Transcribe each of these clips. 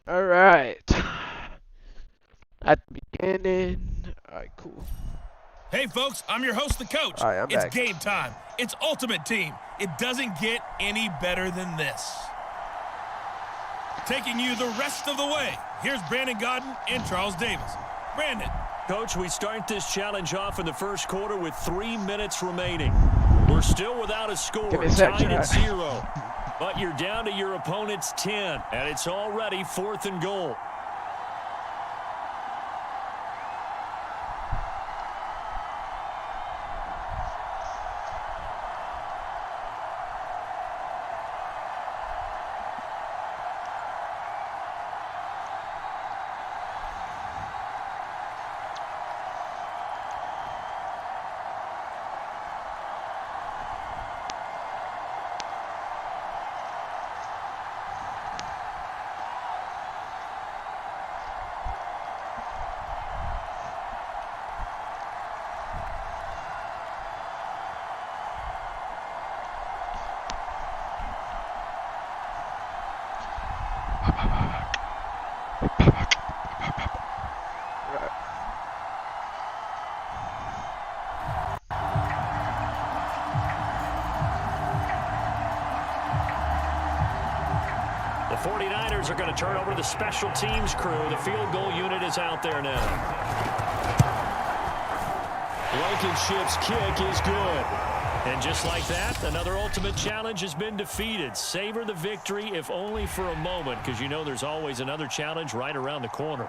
Alright. At the beginning. Alright, cool. Hey folks, I'm your host, the coach. Alright, I'm It's back. game time. It's Ultimate Team. It doesn't get any better than this. Taking you the rest of the way, here's Brandon Godden and Charles Davis. Brandon. Coach, we start this challenge off in the first quarter with 3 minutes remaining. We're still without a score, tied at 0. But you're down to your opponent's 10, and it's already 4th and goal. The 49ers are going to turn over to the special teams crew. The field goal unit is out there now. Blankenship's kick is good. And just like that, another ultimate challenge has been defeated. Savor the victory, if only for a moment, because you know there's always another challenge right around the corner.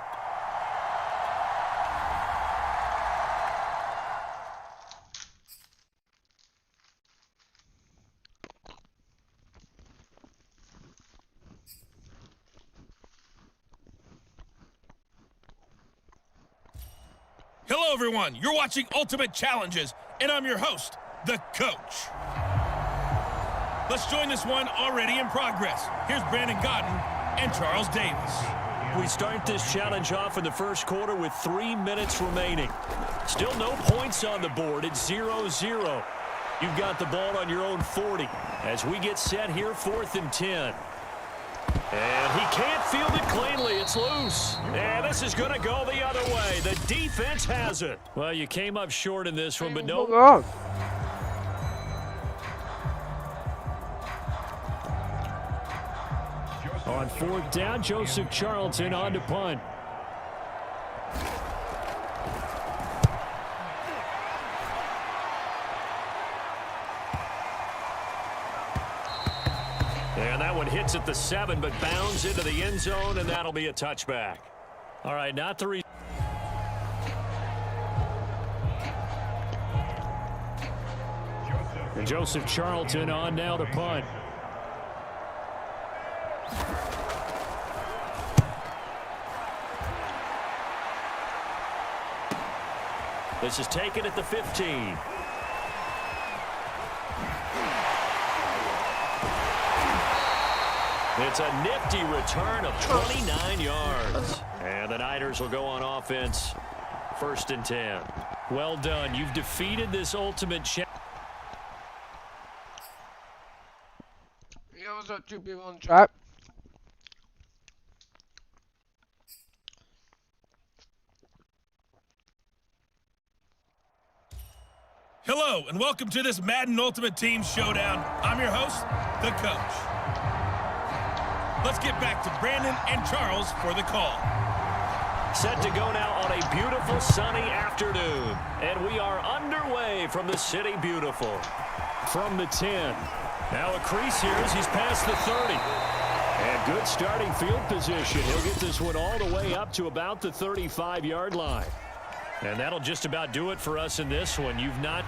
Hello, everyone. You're watching Ultimate Challenges, and I'm your host, the coach. Let's join this one already in progress. Here's Brandon Godden and Charles Davis. We start this challenge off in the first quarter with 3 minutes remaining. Still no points on the board. It's 0-0. You've got the ball on your own 40. As we get set here, 4th and 10. And he can't field it cleanly. It's loose. And this is going to go the other way. The defense has it. Well, you came up short in this one, but no. On 4th down, Joseph Charlton on to punt. And that one hits at the 7, but bounds into the end zone, and that'll be a touchback. All right, not the and Joseph Charlton on now to punt. This is taken at the 15. It's a nifty return of 29 yards. And the Niners will go on offense. 1st and 10. Well done. You've defeated this ultimate challenge. Yo, what's up, 2 people in the chat? Hello, and welcome to this Madden Ultimate Team Showdown. I'm your host, the coach. Let's get back to Brandon and Charles for the call. Set to go now on a beautiful sunny afternoon. And we are underway from the City Beautiful. From the 10. Now a crease here as he's past the 30. And good starting field position. He'll get this one all the way up to about the 35-yard line. And that'll just about do it for us in this one. You've not...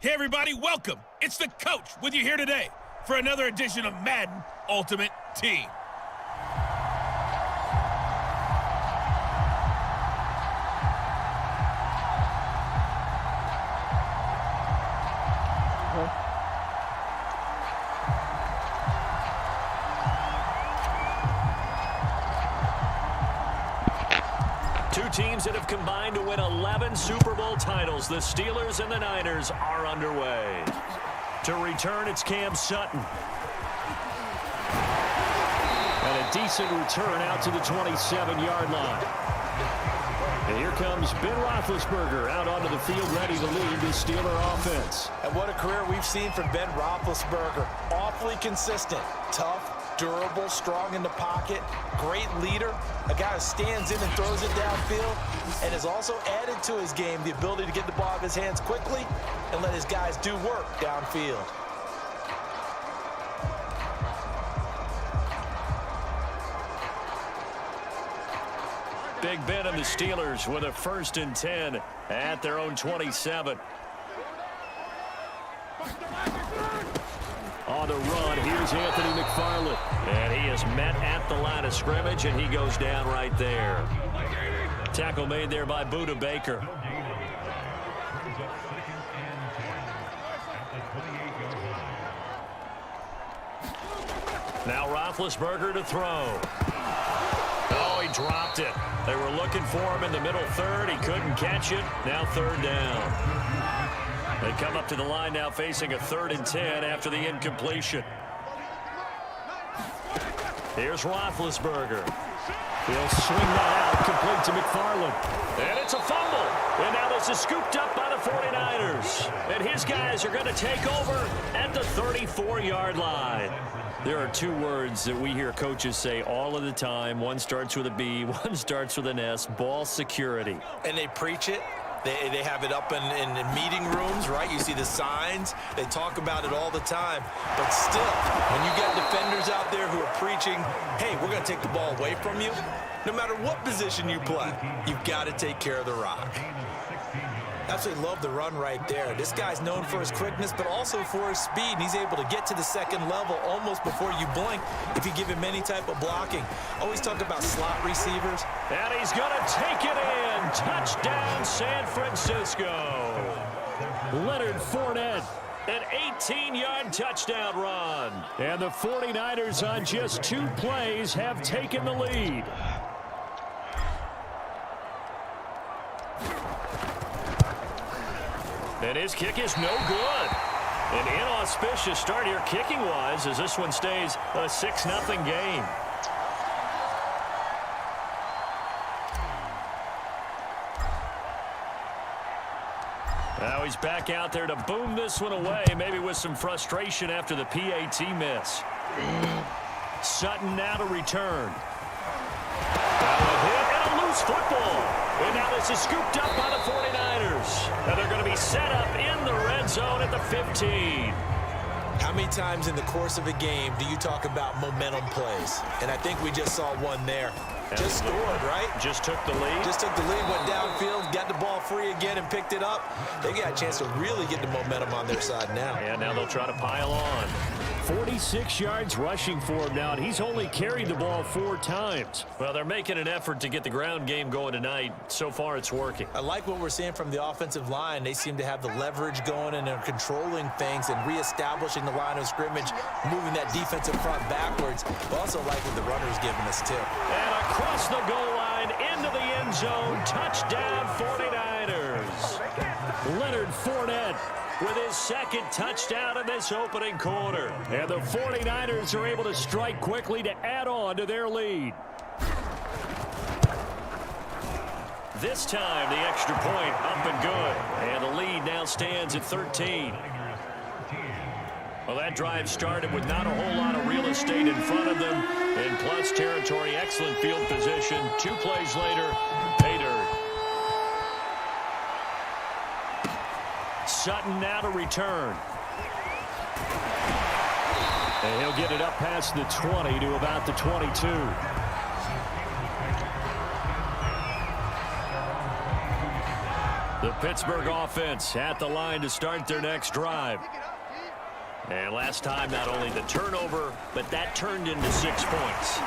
Hey, everybody, welcome. It's the coach with you here today for another edition of Madden Ultimate Team. teams that have combined to win 11 Super Bowl titles. The Steelers and the Niners are underway. To return, it's Cam Sutton. And a decent return out to the 27-yard line. And here comes Ben Roethlisberger out onto the field ready to lead the Steeler offense. And what a career we've seen from Ben Roethlisberger. Awfully consistent, tough, durable, strong in the pocket, great leader, a guy who stands in and throws it downfield, and has also added to his game the ability to get the ball out of his hands quickly and let his guys do work downfield. Big Ben and the Steelers with a 1st and 10 at their own 27. On the run, here's Anthony McFarland. And he is met at the line of scrimmage, and he goes down right there. Tackle made there by Budda Baker. Now Roethlisberger to throw. Oh, he dropped it. They were looking for him in the middle third. He couldn't catch it. Now 3rd down. They come up to the line now facing a 3rd and 10 after the incompletion. Here's Roethlisberger. He'll swing that out, complete to McFarland. And it's a fumble. And now this is scooped up by the 49ers. And his guys are going to take over at the 34-yard line. There are 2 words that we hear coaches say all of the time. One starts with a B, one starts with an S, ball security. And they preach it. They have it up in meeting rooms, right? You see the signs. They talk about it all the time. But still, when you got defenders out there who are preaching, hey, we're going to take the ball away from you, no matter what position you play, you've got to take care of the rock. Absolutely love the run right there. This guy's known for his quickness, but also for his speed. And he's able to get to the 2nd level almost before you blink if you give him any type of blocking. Always talk about slot receivers. And he's going to take it in. Touchdown, San Francisco. Leonard Fournette, an 18-yard touchdown run. And the 49ers on just 2 plays have taken the lead. And his kick is no good. An inauspicious start here kicking-wise as this one stays a 6-0 game. Now he's back out there to boom this one away, maybe with some frustration after the PAT miss. Sutton now to return. Now a hit and a loose football. And now this is scooped up by the 49ers. And they're going to be set up in the red zone at the 15. How many times in the course of a game do you talk about momentum plays? And I think we just saw one there. Just scored, right? Just took the lead. Just took the lead, went downfield, got the ball free again and picked it up. They got a chance to really get the momentum on their side now. And now they'll try to pile on. 46 yards rushing for him now, and he's only carried the ball 4 times. Well, they're making an effort to get the ground game going tonight. So far, it's working. I like what we're seeing from the offensive line. They seem to have the leverage going, and they're controlling things and reestablishing the line of scrimmage, moving that defensive front backwards. I also like what the runner's giving us, too. And across the goal line, into the end zone, touchdown 49ers. Leonard Fournette with his 2nd touchdown in this opening quarter. And the 49ers are able to strike quickly to add on to their lead. This time, the extra point up and good. And the lead now stands at 13. Well, that drive started with not a whole lot of real estate in front of them. In plus territory, excellent field position. 2 plays later, pay dirt. Sutton now to return. And he'll get it up past the 20 to about the 22. The Pittsburgh offense at the line to start their next drive. And last time, not only the turnover, but that turned into 6 points.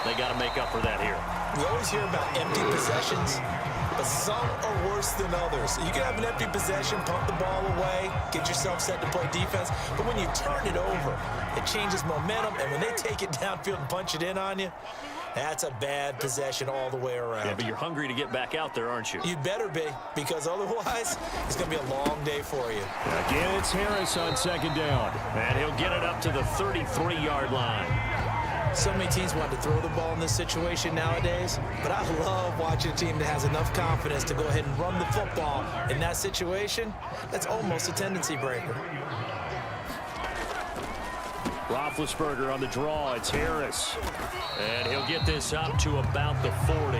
They got to make up for that here. We always hear about empty possessions, but some are worse than others. You can have an empty possession, pump the ball away, get yourself set to play defense, but when you turn it over, it changes momentum, and when they take it downfield and punch it in on you, That's a bad possession all the way around. Yeah, but you're hungry to get back out there, aren't you? You better be, because otherwise it's going to be a long day for you. Again, it's Harris on second down, and he'll get it up to the 33-yard line. So many teams want to throw the ball in this situation nowadays, but I love watching a team that has enough confidence to go ahead and run the football in that situation. That's almost a tendency breaker. Roethlisberger on the draw. It's Harris. And he'll get this up to about the 40.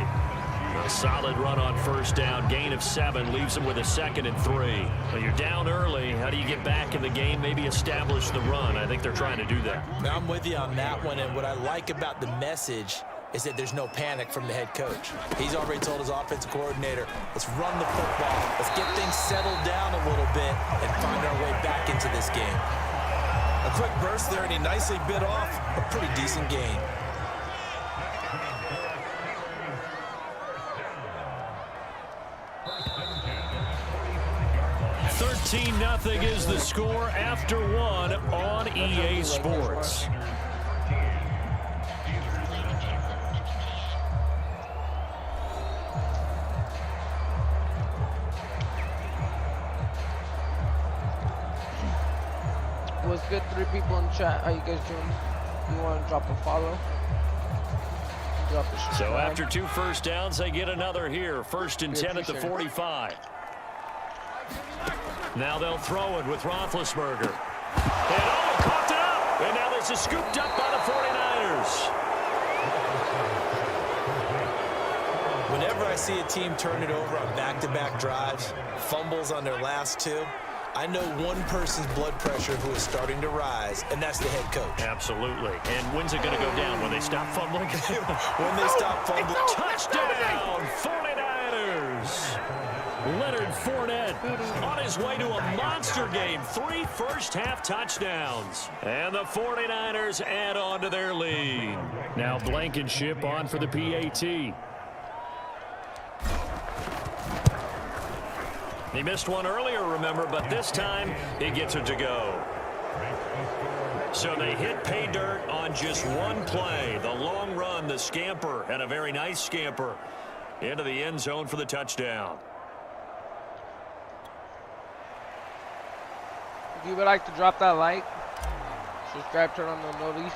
A solid run on first down. Gain of 7 leaves him with a 2nd and 3. Well, you're down early. How do you get back in the game? Maybe establish the run. I think they're trying to do that. Now, I'm with you on that one, and what I like about the message is that there's no panic from the head coach. He's already told his offensive coordinator, let's run the football. Let's get things settled down a little bit and find our way back into this game. A quick burst there, and he nicely bit off a pretty decent gain. Nothing is the score after 1 on EA Sports. What's good, 3 people in chat? How you guys doing? You want to drop a follow? Drop a subscribe. So after 2 first downs, they get another here. 1st and 10 at the 45. Now they'll throw it with Roethlisberger. And coughed it up. And now this is scooped up by the 49ers. Whenever I see a team turn it over on back-to-back drives, fumbles on their last 2, I know one person's blood pressure who is starting to rise, and that's the head coach. Absolutely. And when's it going to go down? When they stop fumbling? When they stop fumbling. Touchdown, 49ers. Leonard Fournette on his way to a monster game. 3 first-half touchdowns. And the 49ers add on to their lead. Now Blankenship on for the PAT. He missed one earlier, remember, but this time he gets it to go. So they hit pay dirt on just one play. The long run, the scamper, and a very nice scamper into the end zone for the touchdown. If you would like to drop that like, subscribe, turn on the notice.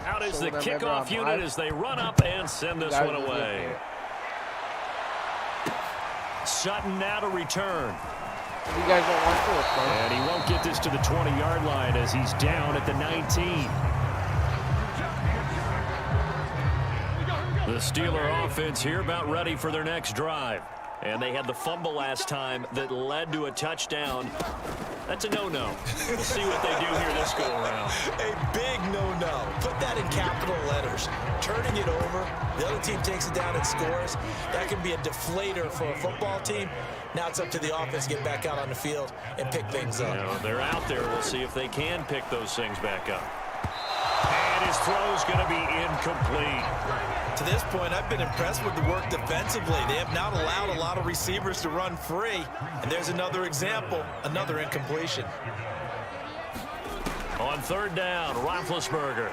Out is So the kickoff unit as they run up and send this one away. Sutton now to return. You guys don't want to, bro. And he won't get this to the 20-yard line as he's down at the 19. The Steeler offense here about ready for their next drive. And they had the fumble last time that led to a touchdown. That's a no-no. We'll see what they do here this go-around. A big no-no. Put that in capital letters. Turning it over, the other team takes it down and scores. That can be a deflator for a football team. Now it's up to the offense to get back out on the field and pick things up. Now, they're out there. We'll see if they can pick those things back up. And his throw's going to be incomplete. To this point, I've been impressed with the work defensively. They have not allowed a lot of receivers to run free. And there's another example, another incompletion. On 3rd down, Roethlisberger.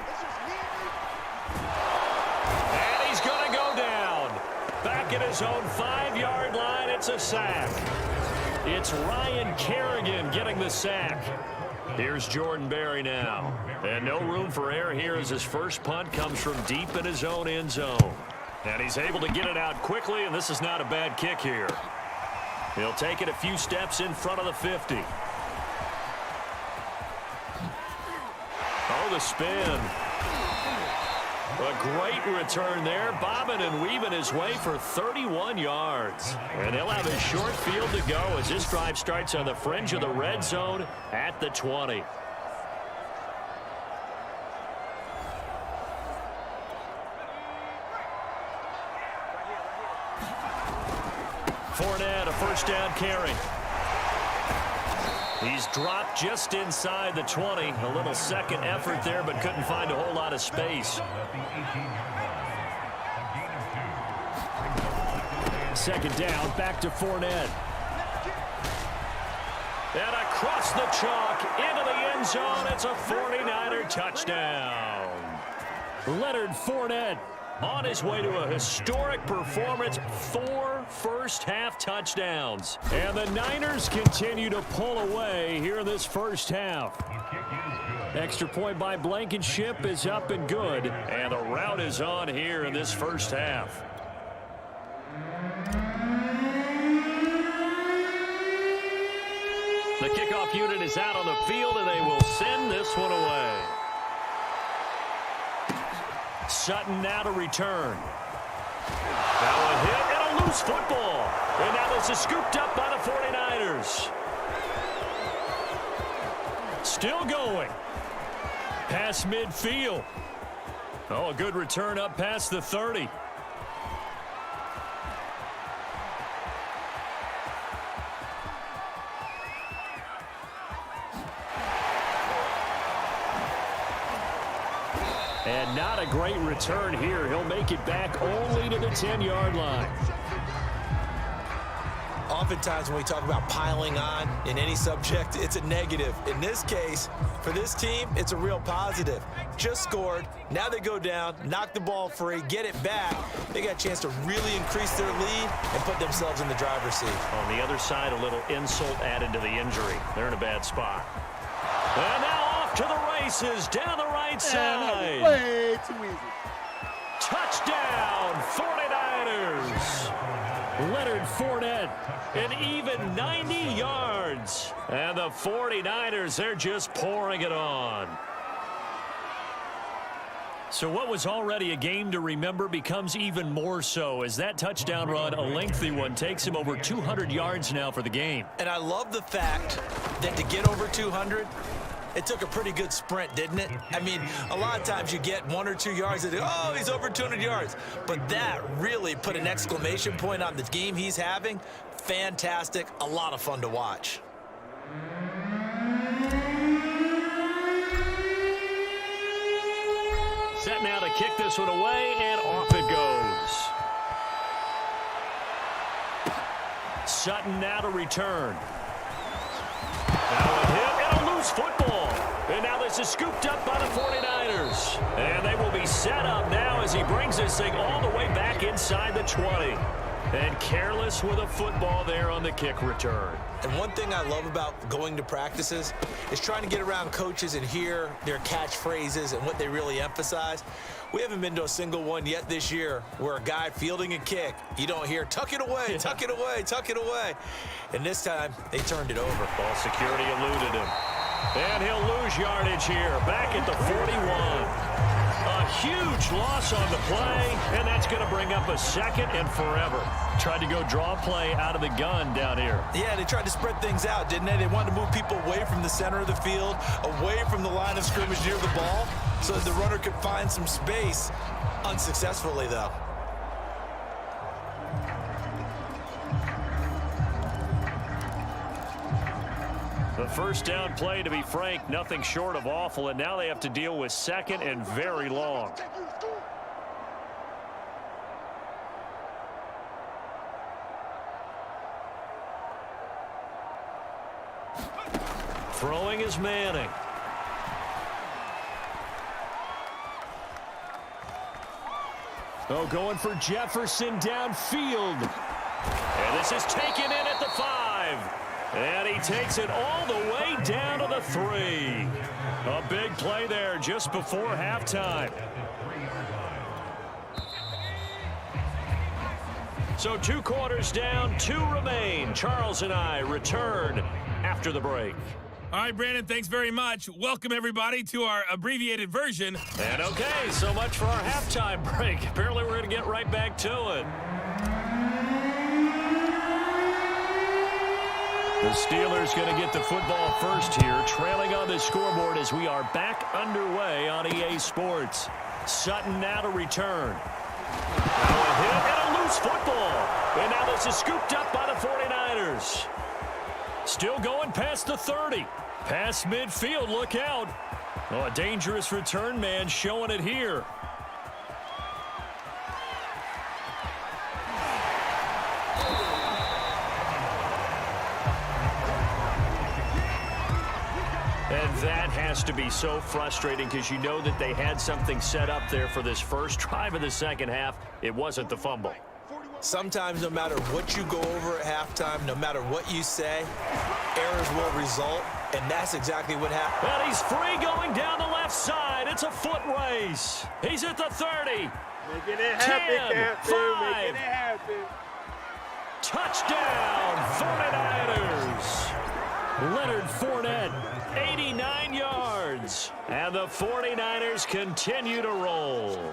And he's going to go down. Back at his own 5-yard line, it's a sack. It's Ryan Kerrigan getting the sack. Here's Jordan Berry now. And no room for error here as his first punt comes from deep in his own end zone. And he's able to get it out quickly, and this is not a bad kick here. He'll take it a few steps in front of the 50. Oh, the spin. A great return there, bobbing and weaving his way for 31 yards. And they'll have a short field to go as this drive starts on the fringe of the red zone at the 20. Fournette, a first down carry. He's dropped just inside the 20. A little second effort there, but couldn't find a whole lot of space. Second down, back to Fournette. And across the chalk into the end zone. It's a 49er touchdown. Leonard Fournette on his way to a historic performance, 4 first-half touchdowns. And the Niners continue to pull away here in this first half. Extra point by Blankenship is up and good. And the route is on here in this first half. The kickoff unit is out on the field, and they will send this one away. Sutton now to return. Now a hit and a loose football. And now this is scooped up by the 49ers. Still going. Past midfield. Oh, a good return up past the 30. And not a great return here. He'll make it back only to the 10-yard line. Oftentimes when we talk about piling on in any subject, it's a negative. In this case, for this team, it's a real positive. Just scored. Now they go down, knock the ball free, get it back. They got a chance to really increase their lead and put themselves in the driver's seat. On the other side, a little insult added to the injury. They're in a bad spot. And now off to the races down the right side. Way too easy. Touchdown, 49ers. Leonard Fournette, an even 90 yards. And the 49ers, they're just pouring it on. So what was already a game to remember becomes even more so as that touchdown run, a lengthy one, takes him over 200 yards now for the game. And I love the fact that to get over 200, it took a pretty good sprint, didn't it? I mean, a lot of times you get 1 or 2 yards and oh, he's over 200 yards. But that really put an exclamation point on the game he's having. Fantastic. A lot of fun to watch. Set now to kick this one away, and off it goes. Sutton now to return. Now a hit and a loose football. And now this is scooped up by the 49ers. And they will be set up now as he brings this thing all the way back inside the 20. And careless with a football there on the kick return. And one thing I love about going to practices is trying to get around coaches and hear their catchphrases and what they really emphasize. We haven't been to a single one yet this year where a guy fielding a kick, you don't hear, tuck it away, tuck it away, tuck it away. And this time, they turned it over. Ball security eluded him. And he'll lose yardage here, back at the 41. A huge loss on the play, and that's going to bring up a second and forever. Tried to go draw play out of the gun down here. Yeah, they tried to spread things out, didn't they? They wanted to move people away from the center of the field, away from the line of scrimmage near the ball, so that the runner could find some space. Unsuccessfully, though. The first down play, to be frank, nothing short of awful, and now they have to deal with second and very long. Throwing is Manning. Oh, going for Jefferson downfield. And this is taken in at the 5. And he takes it all the way down to the 3. A big play there just before halftime. So 2 quarters down, 2 remain. Charles and I return after the break. All right, Brandon, thanks very much. Welcome, everybody, to our abbreviated version. And okay, so much for our halftime break. Apparently, we're going to get right back to it. The Steelers going to get the football first here, trailing on the scoreboard as we are back underway on EA Sports. Sutton now to return. Now a hit and a loose football. And now this is scooped up by the 49ers. Still going past the 30. Past midfield, look out. Oh, a dangerous return man showing it here. And that has to be so frustrating because you know that they had something set up there for this first drive of the second half. It wasn't the fumble. Sometimes no matter what you go over at halftime, no matter what you say, errors will result, and that's exactly what happened. And he's free going down the left side. It's a foot race. He's at the 30. Making it happen, 10, 5. Making it happen. Touchdown, 49ers. Leonard Fournette, 89 yards. And the 49ers continue to roll.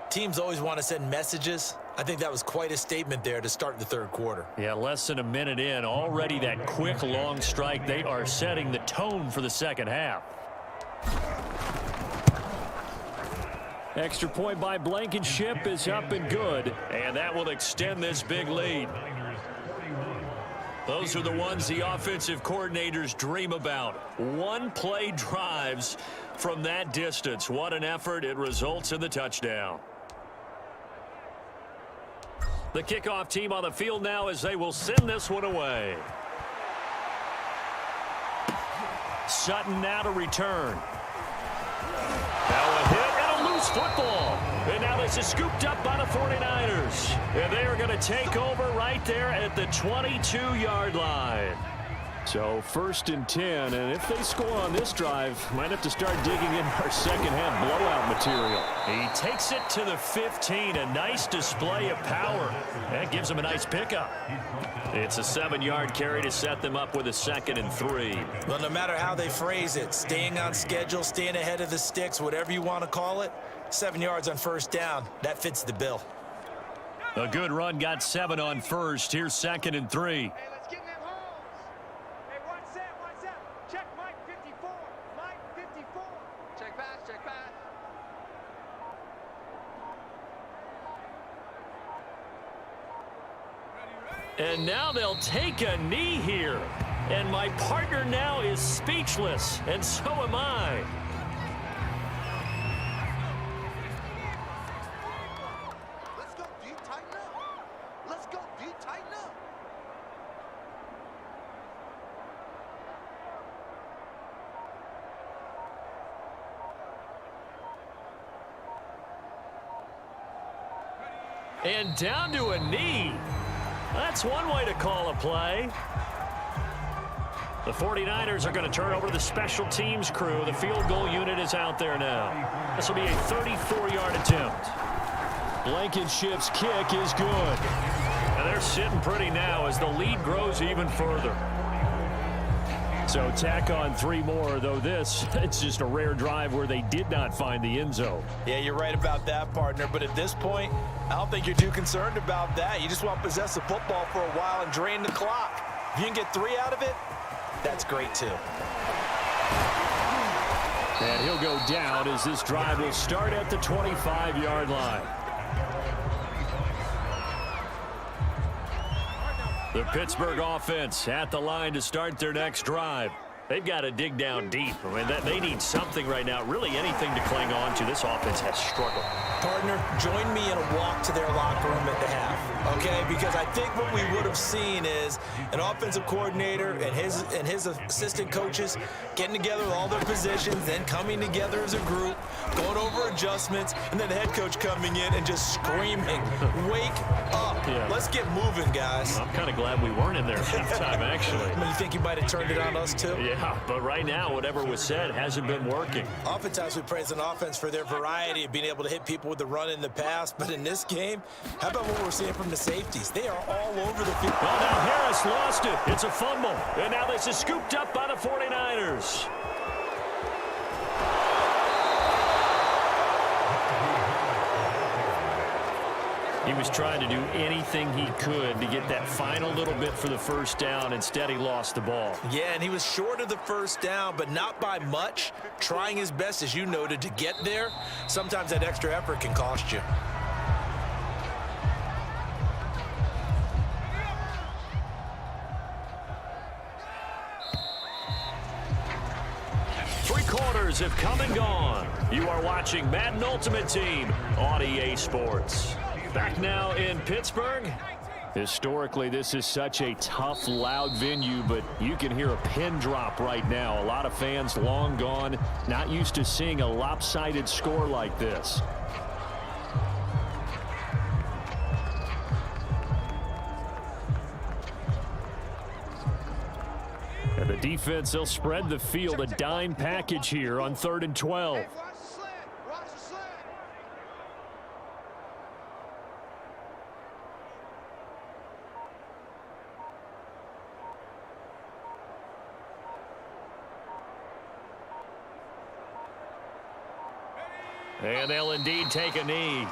Teams always want to send messages. I think that was quite a statement there to start the third quarter. Yeah, less than a minute in. Already that quick, long strike. They are setting the tone for the second half. Extra point by Blankenship is up and good. And that will extend this big lead. Those are the ones the offensive coordinators dream about. One-play drives from that distance. What an effort. It results in the touchdown. The kickoff team on the field now as they will send this one away. Sutton now to return. Now a hit and a loose football. And now this is scooped up by the 49ers. And they are going to take over right there at the 22-yard line. So 1st and 10, and if they score on this drive, might have to start digging in our second half blowout material. He takes it to the 15, a nice display of power. That gives him a nice pickup. It's a 7-yard carry to set them up with a 2nd and 3. Well, no matter how they phrase it, staying on schedule, staying ahead of the sticks, whatever you want to call it, 7 yards on 1st down, that fits the bill. A good run got 7 on 1st. Here's 2nd and 3. And now they'll take a knee here. And my partner now is speechless, and so am I. Let's go, D, tighten up. Let's go, D, tighten up. And down to a knee. That's one way to call a play. The 49ers are going to turn over to the special teams crew. The field goal unit is out there now. This will be a 34-yard attempt. Blankenship's kick is good. And they're sitting pretty now as the lead grows even further. So tack on 3 more, though it's just a rare drive where they did not find the end zone. Yeah, you're right about that, partner. But at this point, I don't think you're too concerned about that. You just want to possess the football for a while and drain the clock. If you can get 3 out of it, that's great too. And he'll go down as this drive will start at the 25-yard line. The Pittsburgh offense at the line to start their next drive. They've got to dig down deep. I mean, they need something right now, really anything to cling on to. This offense has struggled. Partner, join me in a walk to their locker room at the half, okay? Because I think what we would have seen is an offensive coordinator and his assistant coaches getting together with all their positions, then coming together as a group, going over adjustments, and then the head coach coming in and just screaming, "Wake up. Yeah. Let's get moving, guys." I'm kind of glad we weren't in there halftime, actually. I mean, you think you might have turned it on us, too? Yeah, but right now, whatever was said hasn't been working. Oftentimes we praise an offense for their variety of being able to hit people with the run in the pass, but in this game, how about what we're seeing from the safeties? They are all over the field. Well, now Harris lost it. It's a fumble. And now this is scooped up by the 49ers. He was trying to do anything he could to get that final little bit for the first down. Instead, he lost the ball. Yeah, and he was short of the first down, but not by much. Trying his best, as you noted, to get there. Sometimes that extra effort can cost you. Three quarters have come and gone. You are watching Madden Ultimate Team on EA Sports. Back now in Pittsburgh, Historically, this is such a tough, loud venue, but you can hear a pin drop right now. A lot of fans long gone, not used to seeing a lopsided score like this. And the defense, they'll spread the field, a dime package here on 3rd and 12. And they'll indeed take a knee.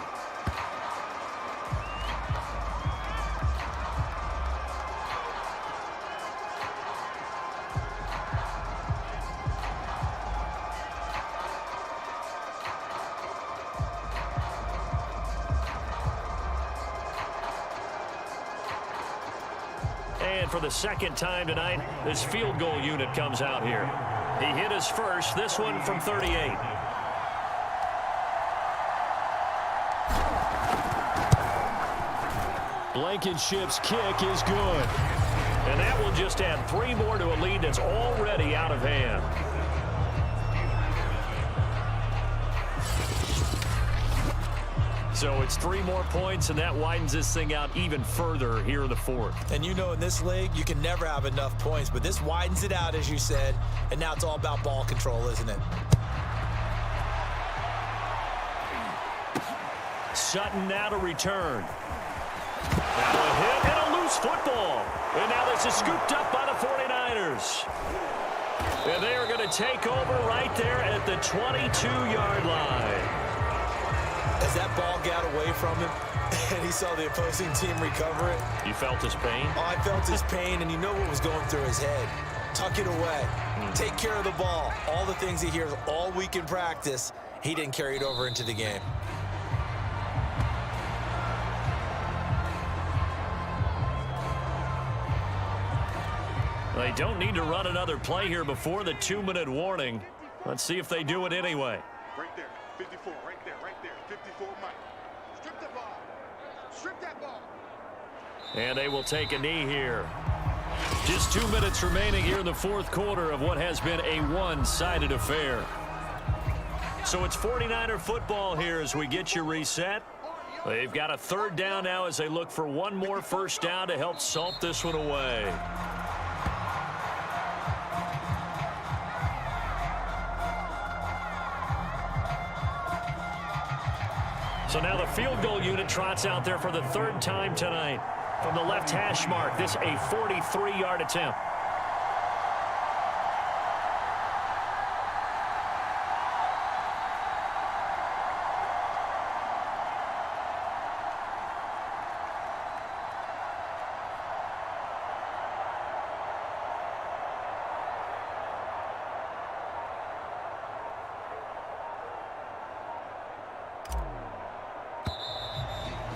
And for the second time tonight, this field goal unit comes out here. He hit his first, this one from 38. Blankenship's kick is good. And that will just add 3 more to a lead that's already out of hand. So it's 3 more points, and that widens this thing out even further here in the 4th. And you know, in this league, you can never have enough points, but this widens it out, as you said, and now it's all about ball control, isn't it? Sutton now to return. Now a hit and a loose football. And now this is scooped up by the 49ers. And they are going to take over right there at the 22-yard line. As that ball got away from him and he saw the opposing team recover it. You felt his pain? Oh, I felt his pain, and you know what was going through his head. Tuck it away. Take care of the ball. All the things he hears all week in practice, he didn't carry it over into the game. They don't need to run another play here before the 2-minute warning. Let's see if they do it anyway. Right there, 54, right there, 54, Mike. Strip the ball. Strip that ball. And they will take a knee here. Just 2 minutes remaining here in the 4th quarter of what has been a one-sided affair. So it's 49er football here as we get you reset. They've got a 3rd down now as they look for one more first down to help salt this one away. So now the field goal unit trots out there for the 3rd time tonight. From the left hash mark, this a 43-yard attempt.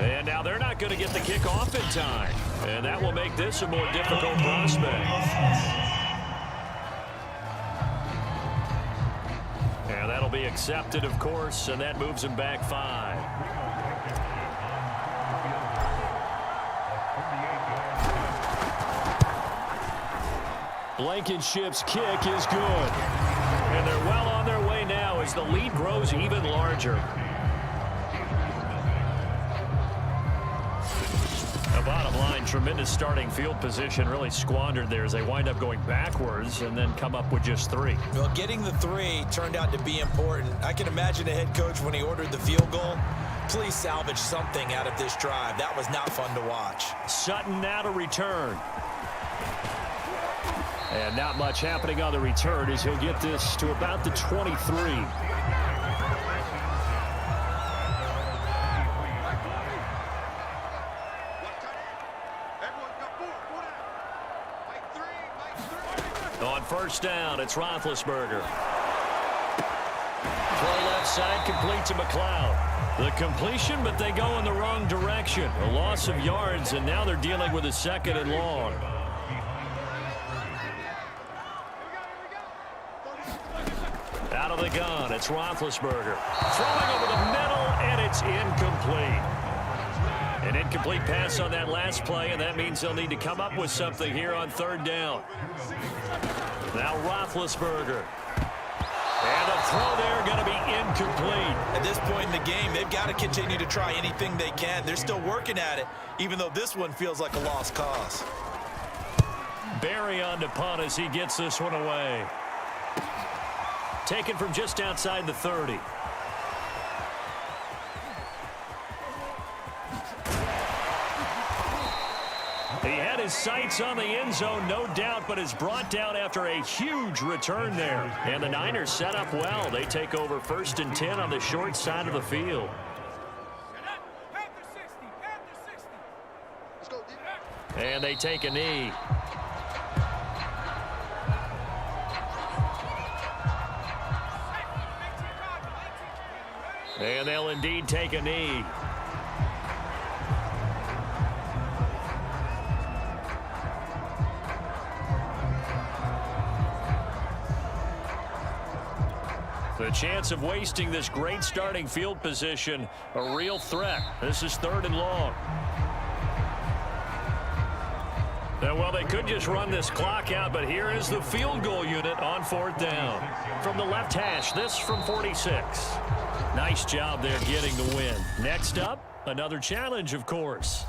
And now they're not going to get the kickoff in time. And that will make this a more difficult prospect. And that'll be accepted, of course, and that moves him back 5. Blankenship's kick is good. And they're well on their way now as the lead grows even larger. Bottom line, tremendous starting field position, really squandered there as they wind up going backwards and then come up with just 3. Well, getting the 3 turned out to be important. I can imagine the head coach when he ordered the field goal. Please salvage something out of this drive. That was not fun to watch. Sutton now to return. And not much happening on the return as he'll get this to about the 23. On first down, it's Roethlisberger. Play left side, complete to McLeod. The completion, but they go in the wrong direction. A loss of yards, and now they're dealing with a 2nd and long. Out of the gun, it's Roethlisberger. Throwing over the middle, and it's incomplete. An incomplete pass on that last play, and that means they'll need to come up with something here on third down. Now Roethlisberger. And the throw there going to be incomplete. At this point in the game, they've got to continue to try anything they can. They're still working at it, even though this one feels like a lost cause. Barry on to punt as he gets this one away. Taken from just outside the 30. He had his sights on the end zone, no doubt, but is brought down after a huge return there. And the Niners set up well. They take over 1st and 10 on the short side of the field. And they take a knee. And they'll indeed take a knee. The chance of wasting this great starting field position, a real threat. This is 3rd and long. Now, well, they could just run this clock out, but here is the field goal unit on 4th down. From the left hash, this from 46. Nice job there getting the win. Next up, another challenge, of course.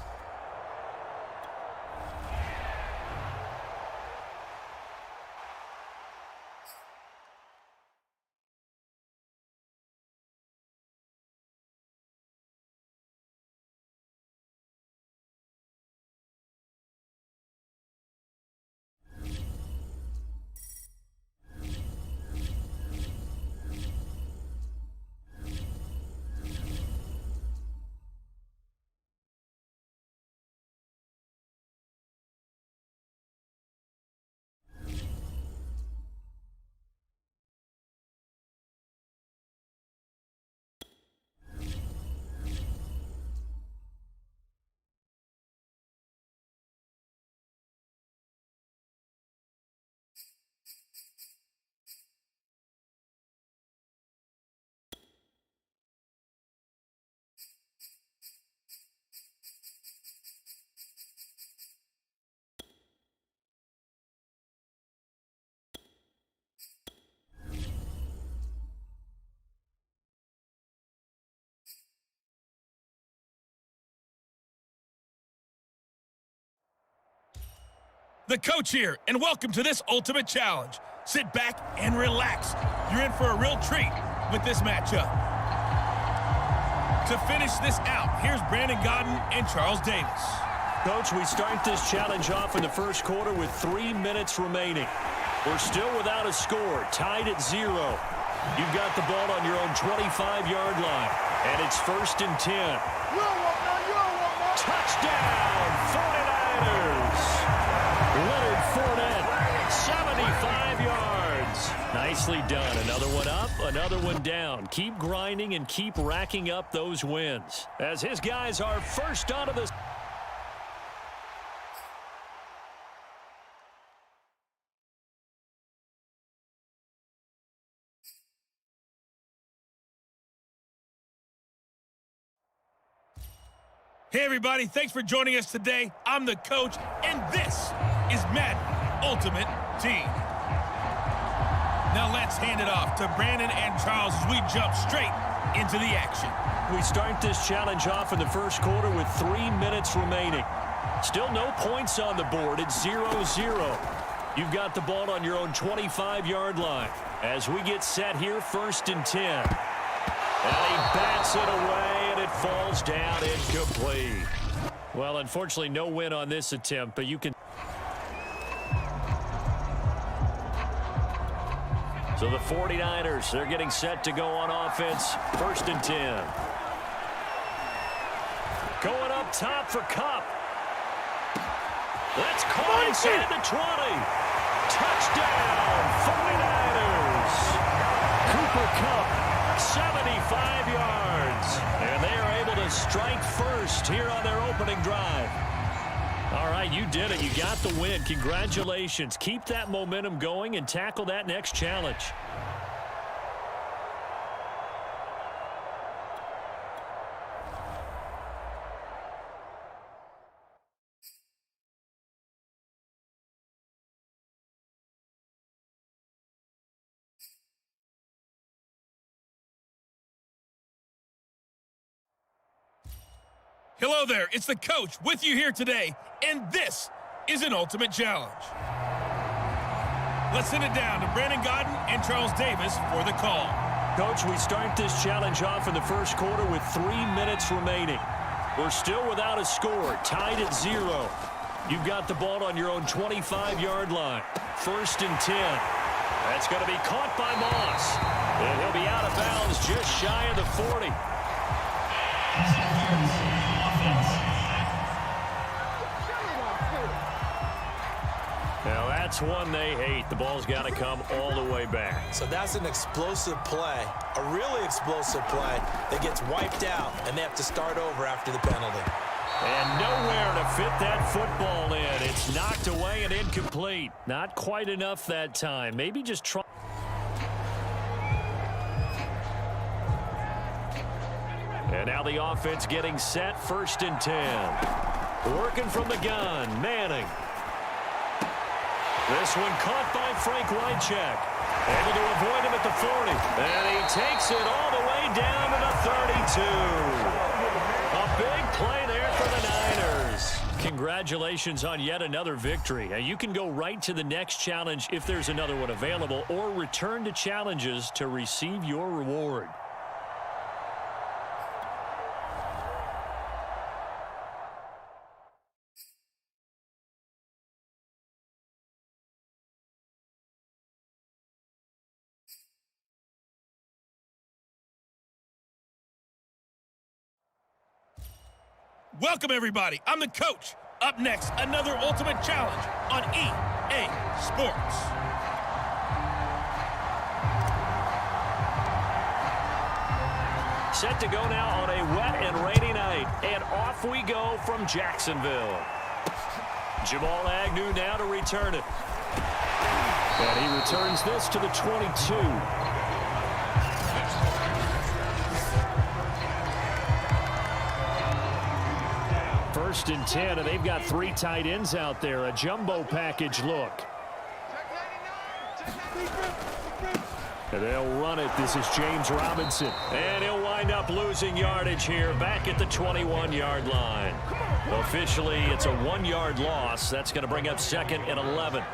The coach here, and welcome to this ultimate challenge. Sit back and relax. You're in for a real treat with this matchup. To finish this out, here's Brandon Gaudin and Charles Davis. Coach, we start this challenge off in the first quarter with 3 minutes remaining. We're still without a score, tied at 0. You've got the ball on your own 25-yard line, and it's 1st and 10. Touchdown, 49ers! Leonard Fournette, 75 yards. Nicely done. Another one up, another one down. Keep grinding and keep racking up those wins. As his guys are first onto the... Hey, everybody. Thanks for joining us today. I'm the coach, and this is Madden Ultimate Team. Now let's hand it off to Brandon and Charles as we jump straight into the action. We start this challenge off in the first quarter with 3 minutes remaining. Still no points on the board. It's 0-0. You've got the ball on your own 25-yard line. As we get set here, 1st and 10. And he bats it away, and it falls down incomplete. Well, unfortunately, no win on this attempt, but you can... So the 49ers, they're getting set to go on offense, 1st and 10. Going up top for Kupp. That's caught inside the 20. Touchdown, 49ers. Cooper Kupp. 75 yards. And they are able to strike first here on their opening drive. All right, you did it. You got the win. Congratulations. Keep that momentum going and tackle that next challenge. Hello there, it's the coach with you here today, and this is an ultimate challenge. Let's send it down to Brandon Godden and Charles Davis for the call. Coach, we start this challenge off in the first quarter with 3 minutes remaining. We're still without a score, tied at 0. You've got the ball on your own 25-yard line. 1st and 10. That's going to be caught by Moss. And he'll be out of bounds just shy of the 40. Now that's one they hate. The ball's got to come all the way back. So that's an explosive play, a really explosive play that gets wiped out, and they have to start over after the penalty. And nowhere to fit that football in. It's knocked away and incomplete. Not quite enough that time. Maybe just try. And now the offense getting set. 1st and 10. Working from the gun. Manning. This one caught by Frank Wycheck. Able to avoid him at the 40. And he takes it all the way down to the 32. A big play there for the Niners. Congratulations on yet another victory. Now you can go right to the next challenge if there's another one available, or return to challenges to receive your reward. Welcome, everybody. I'm the coach. Up next, another ultimate challenge on EA Sports. Set to go now on a wet and rainy night. And off we go from Jacksonville. Jamal Agnew now to return it. And he returns this to the 22. 1st and 10, and they've got 3 tight ends out there. A jumbo package look. And they'll run it. This is James Robinson. And he'll wind up losing yardage here back at the 21-yard line. Officially, it's a 1-yard loss. That's going to bring up 2nd and 11.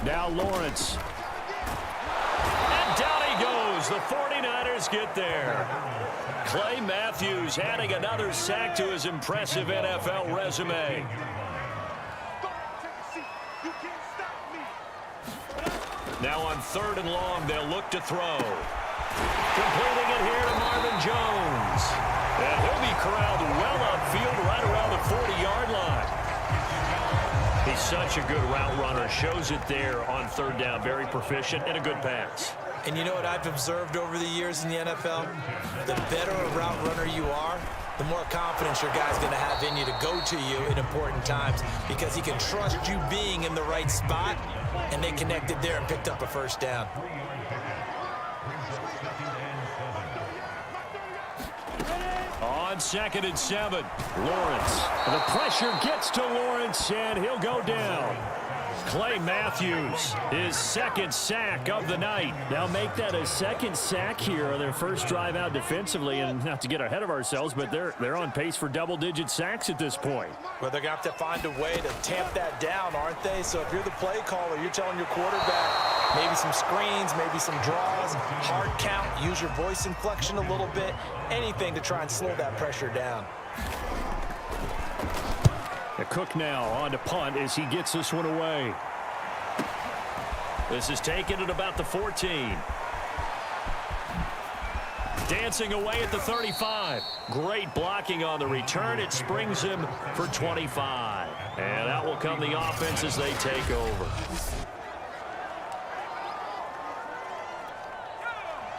Now Lawrence. And down he goes. The 49ers get there. Clay Matthews adding another sack to his impressive NFL resume. Now on 3rd and long, they'll look to throw. Completing it here to Marvin Jones. And he'll be corralled well upfield right around the 40-yard line. He's such a good route runner. Shows it there on 3rd down. Very proficient and a good pass. And you know what I've observed over the years in the NFL? The better a route runner you are, the more confidence your guy's going to have in you to go to you in important times, because he can trust you being in the right spot, and they connected there and picked up a 1st down. On 2nd and 7, Lawrence. The pressure gets to Lawrence, and he'll go down. Clay Matthews, his 2nd sack of the night. Now make that a 2nd sack here on their first drive out defensively, and not to get ahead of ourselves, but they're on pace for double-digit sacks at this point. Well, they're going to have to find a way to tamp that down, aren't they? So if you're the play caller, you're telling your quarterback maybe some screens, maybe some draws, hard count, use your voice inflection a little bit, anything to try and slow that pressure down. Cook now on to punt as he gets this one away. This is taken at about the 14. Dancing away at the 35. Great blocking on the return. It springs him for 25. And out will come the offense as they take over.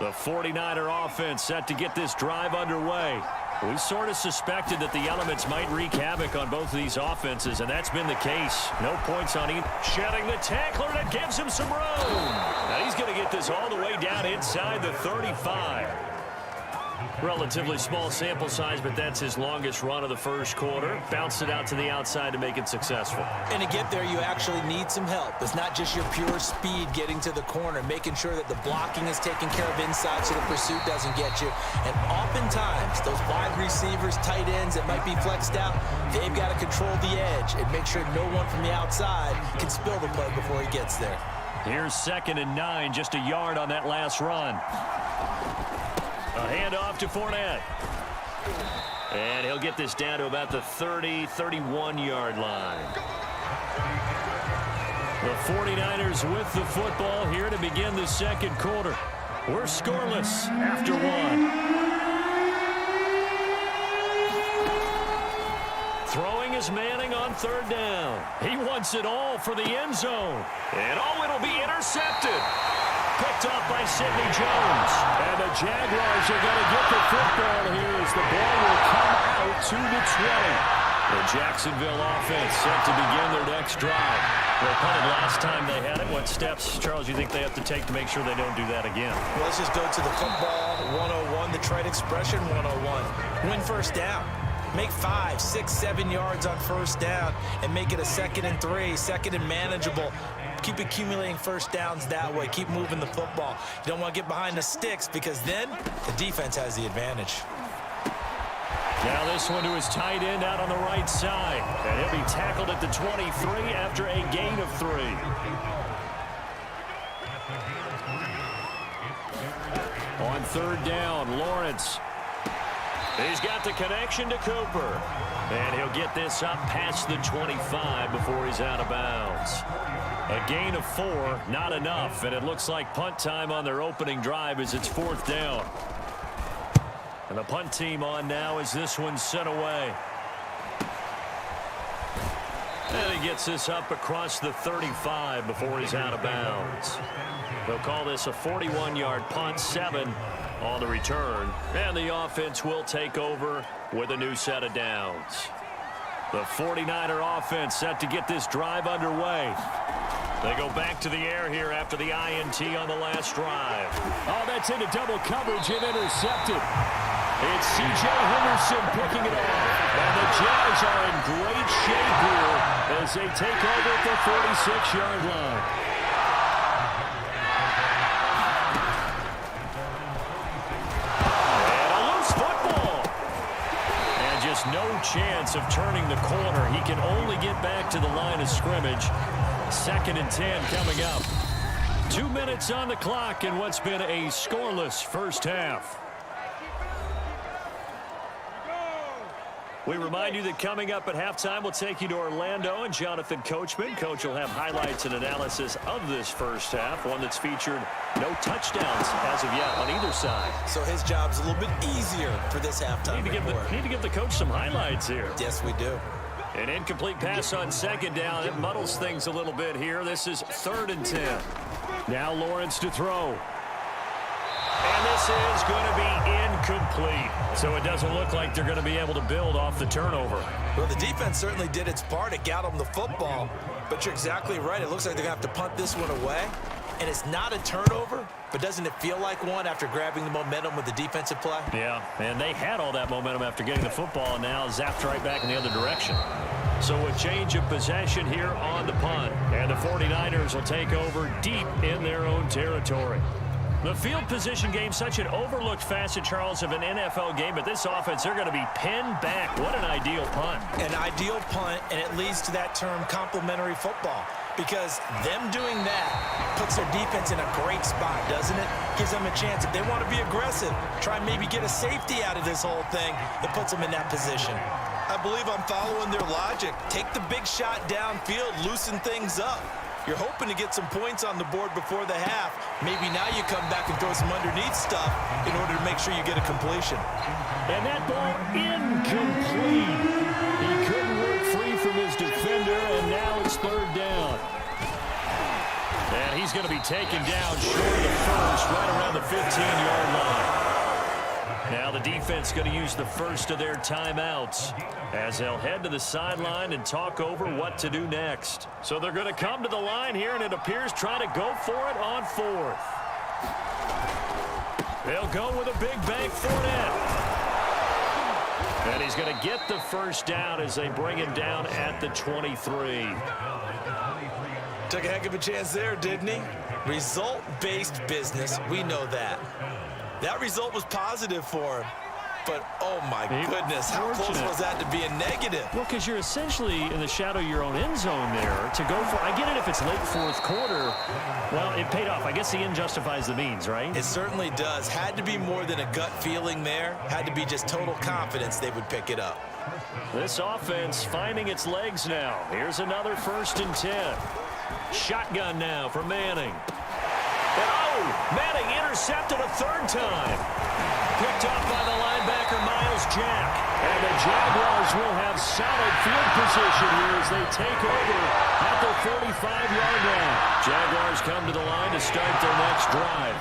The 49er offense set to get this drive underway. We sort of suspected that the elements might wreak havoc on both of these offenses, and that's been the case. No points on either. Shedding the tackler that gives him some room. Now he's going to get this all the way down inside the 35. Relatively small sample size, but that's his longest run of the first quarter. Bounced it out to the outside to make it successful. And to get there, you actually need some help. It's not just your pure speed getting to the corner, making sure that the blocking is taken care of inside so the pursuit doesn't get you. And oftentimes, those wide receivers, tight ends that might be flexed out, they've got to control the edge and make sure no one from the outside can spill the play before he gets there. Here's 2nd and 9, just a yard on that last run. A handoff to Fournette. And he'll get this down to about the 30, 31-yard line. The 49ers with the football here to begin the second quarter. We're scoreless after one. Throwing is Manning on 3rd down. He wants it all for the end zone. And it'll be intercepted. Picked off by Sidney Jones. And the Jaguars are going to get the football here as the ball will come out to the 20. The Jacksonville offense set to begin their next drive. They punted last time they had it. What steps, Charles, you think they have to take to make sure they don't do that again? Well, let's just go to the football 101, the trade expression 101. Win first down. Make 5, 6, 7 yards on first down and make it a 2nd and 3, 2nd and manageable. Keep accumulating first downs that way. Keep moving the football. You don't want to get behind the sticks because then the defense has the advantage. Now this one to his tight end out on the right side. And he'll be tackled at the 23 after a gain of 3. On 3rd down, Lawrence. He's got the connection to Cooper. And he'll get this up past the 25 before he's out of bounds. A gain of 4, not enough. And it looks like punt time on their opening drive as it's 4th down. And the punt team on now as this one's sent away. And he gets this up across the 35 before he's out of bounds. They'll call this a 41-yard punt, 7 on the return. And the offense will take over with a new set of downs. The 49er offense set to get this drive underway. They go back to the air here after the INT on the last drive. Oh, that's into double coverage and intercepted. It's C.J. Henderson picking it off. And the Jags are in great shape here as they take over at the 46-yard line. And a loose football. And just no chance of turning the corner. He can only get back to the line of scrimmage. 2nd and 10 coming up. 2 minutes on the clock in what's been a scoreless first half. We remind you that coming up at halftime, we'll take you to Orlando and Jonathan Coachman. Coach will have highlights and analysis of this first half, one that's featured no touchdowns as of yet on either side. So his job's a little bit easier for this halftime. Need to give the coach some highlights here. Yes, we do. An incomplete pass on 2nd down. It muddles things a little bit here. This is 3rd and 10. Now Lawrence to throw. And this is going to be incomplete. So it doesn't look like they're going to be able to build off the turnover. Well, the defense certainly did its part. It got them the football. But you're exactly right. It looks like they're going to have to punt this one away. And it's not a turnover, but doesn't it feel like one after grabbing the momentum with the defensive play? Yeah, and they had all that momentum after getting the football and now zapped right back in the other direction. So a change of possession here on the punt. And the 49ers will take over deep in their own territory. The field position game, such an overlooked facet, Charles, of an NFL game, but this offense, they're going to be pinned back. What an ideal punt. An ideal punt, and it leads to that term complementary football. Because them doing that puts their defense in a great spot, doesn't it? Gives them a chance. If they want to be aggressive, try and maybe get a safety out of this whole thing, it puts them in that position. I believe I'm following their logic. Take the big shot downfield, loosen things up. You're hoping to get some points on the board before the half. Maybe now you come back and throw some underneath stuff in order to make sure you get a completion. And that ball incomplete. He couldn't work free from his defender, and now it's 3rd down. And he's going to be taken down short of the first, right around the 15-yard line. Now the defense going to use the first of their timeouts as they'll head to the sideline and talk over what to do next. So they're going to come to the line here, and it appears try to go for it on 4th. They'll go with a big bank Fournette. And he's going to get the first down as they bring him down at the 23. Took a heck of a chance there, didn't he? Result-based business, we know that. That result was positive for him. But, oh my goodness, how close was that to being negative? Well, because you're essentially in the shadow of your own end zone there to go for. I get it if it's late fourth quarter. Well, it paid off. I guess the end justifies the means, right? It certainly does. Had to be more than a gut feeling there. Had to be just total confidence they would pick it up. This offense finding its legs now. Here's another 1st and 10. Shotgun now for Manning. And Manning intercepted a 3rd time. Picked off by the linebacker, Miles Jack. And the Jaguars will have solid field position here as they take over at the 45-yard line. Jaguars come to the line to start their next drive.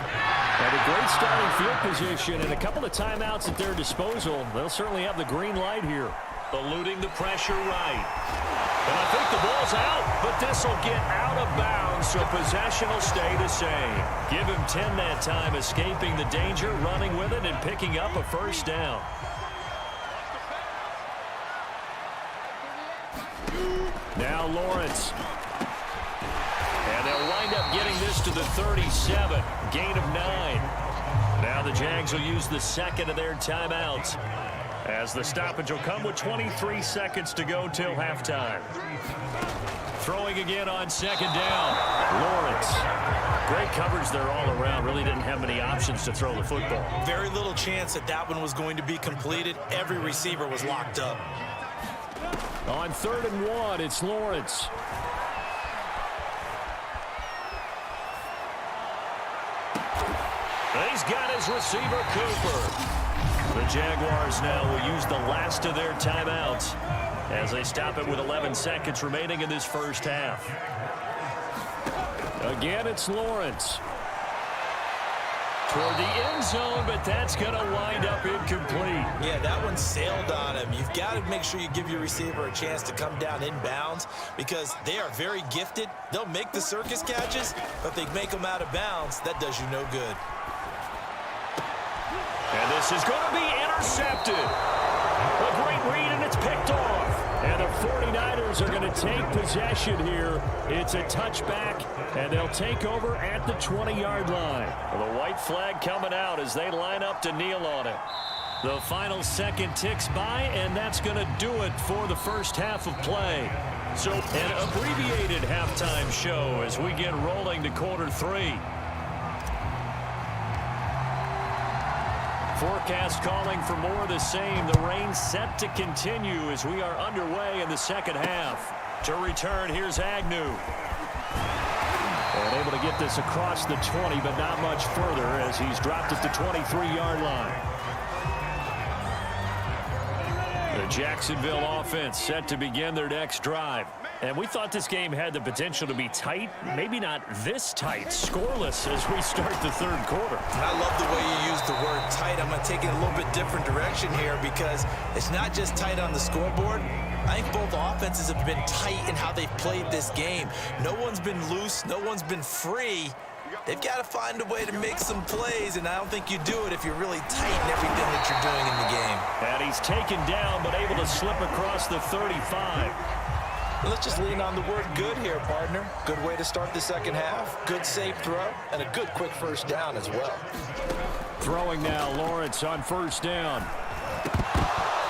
And a great starting field position and a couple of timeouts at their disposal. They'll certainly have the green light here. Eluding the pressure right. And I think the ball's out, but this will get out of bounds, so possession will stay the same. Give him 10 that time, escaping the danger, running with it, and picking up a first down. Now Lawrence. And they'll wind up getting this to the 37. Gain of 9. Now the Jags will use the second of their timeouts, as the stoppage will come with 23 seconds to go till halftime. Throwing again on 2nd down. Lawrence. Great coverage there all around. Really didn't have many options to throw the football. Very little chance that that one was going to be completed. Every receiver was locked up. On 3rd and 1, it's Lawrence. He's got his receiver, Cooper. The Jaguars now will use the last of their timeouts as they stop it with 11 seconds remaining in this first half. Again, it's Lawrence. Toward the end zone, but that's going to wind up incomplete. Yeah, that one sailed on him. You've got to make sure you give your receiver a chance to come down inbounds because they are very gifted. They'll make the circus catches, but they make them out of bounds. That does you no good. And this is going to be intercepted. A great read, and it's picked off. And the 49ers are going to take possession here. It's a touchback, and they'll take over at the 20-yard line. The white flag coming out as they line up to kneel on it. The final second ticks by, and that's going to do it for the first half of play. So an abbreviated halftime show as we get rolling to quarter 3. Forecast calling for more of the same. The rain set to continue as we are underway in the second half. To return, here's Agnew. And able to get this across the 20, but not much further as he's dropped at the 23-yard line. The Jacksonville offense set to begin their next drive. And we thought this game had the potential to be tight, maybe not this tight, scoreless as we start the third quarter. And I love the way you use the word tight. I'm going to take it a little bit different direction here because it's not just tight on the scoreboard. I think both offenses have been tight in how they've played this game. No one's been loose. No one's been free. They've got to find a way to make some plays, and I don't think you do it if you're really tight in everything that you're doing in the game. And he's taken down but able to slip across the 35. Let's just lean on the word good here, partner. Good way to start the second half. Good safe throw, and a good quick first down as well. Throwing now, Lawrence on first down.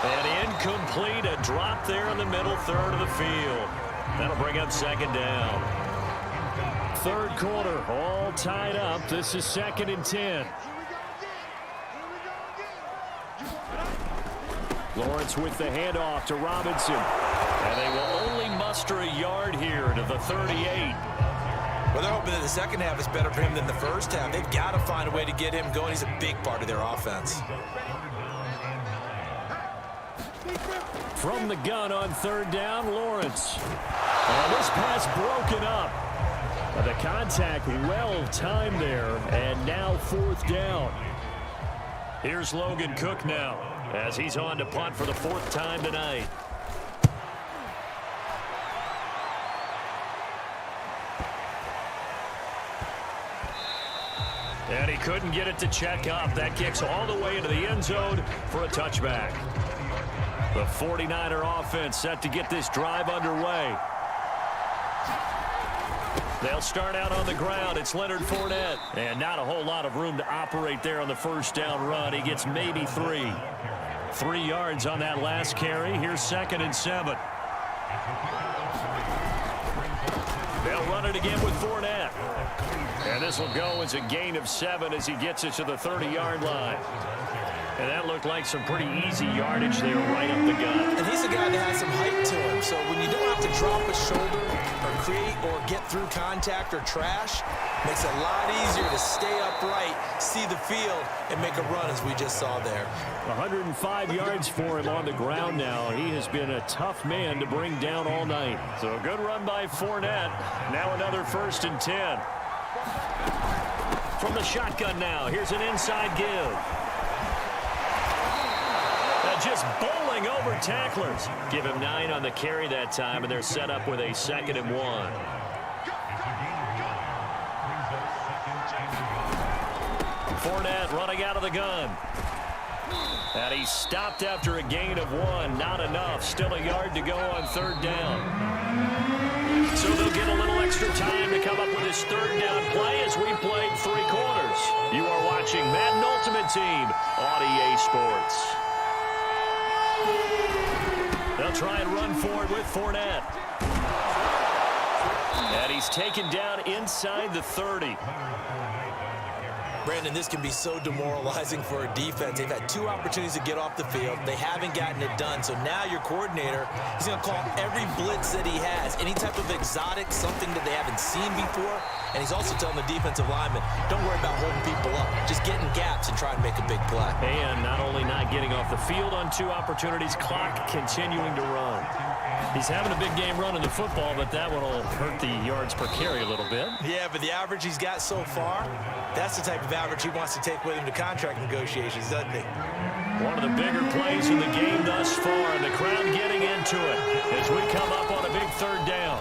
And incomplete, a drop there in the middle third of the field. That'll bring up 2nd down. Third quarter, all tied up. This is 2nd and 10. Lawrence with the handoff to Robinson. And they will only muster a yard here to the 38. Well, they're hoping that the second half is better for him than the first half. They've got to find a way to get him going. He's a big part of their offense. From the gun on 3rd down, Lawrence. And this pass broken up. The contact well timed there, and now 4th down. Here's Logan Cook now as he's on to punt for the 4th time tonight. And he couldn't get it to check up. That kicks all the way into the end zone for a touchback. The 49er offense set to get this drive underway. They'll start out on the ground. It's Leonard Fournette. And not a whole lot of room to operate there on the first down run. He gets maybe 3. 3 yards on that last carry. Here's 2nd and 7. They'll run it again with Fournette. And this will go as a gain of 7 as he gets it to the 30-yard line. And that looked like some pretty easy yardage there right up the gut. And he's a guy that has some height to him. So when you don't have to drop a shoulder or create or get through contact or trash, makes it a lot easier to stay upright, see the field, and make a run as we just saw there. 105 yards for him on the ground now. He has been a tough man to bring down all night. So a good run by Fournette. Now another 1st and 10. From the shotgun now, here's an inside give. Just bowling over tacklers. Give him 9 on the carry that time, and they're set up with a 2nd and 1. Fournette running out of the gun. And he stopped after a gain of 1. Not enough. Still a yard to go on 3rd down. So they'll get a little extra time to come up with his 3rd down play as we played 3 quarters. You are watching Madden Ultimate Team on EA Sports. They'll try and run forward with Fournette. And he's taken down inside the 30. Brandon, this can be so demoralizing for a defense. They've had 2 opportunities to get off the field. They haven't gotten it done. So now your coordinator is going to call every blitz that he has, any type of exotic, something that they haven't seen before. And he's also telling the defensive lineman, don't worry about holding people up. Just get in gaps and try and make a big play. And not only not getting off the field on 2 opportunities, clock continuing to run. He's having a big game running the football, but that one will hurt the yards per carry a little bit. Yeah, but the average he's got so far, that's the type of average he wants to take with him to contract negotiations, doesn't he? One of the bigger plays in the game thus far, and the crowd getting into it as we come up on a big 3rd down.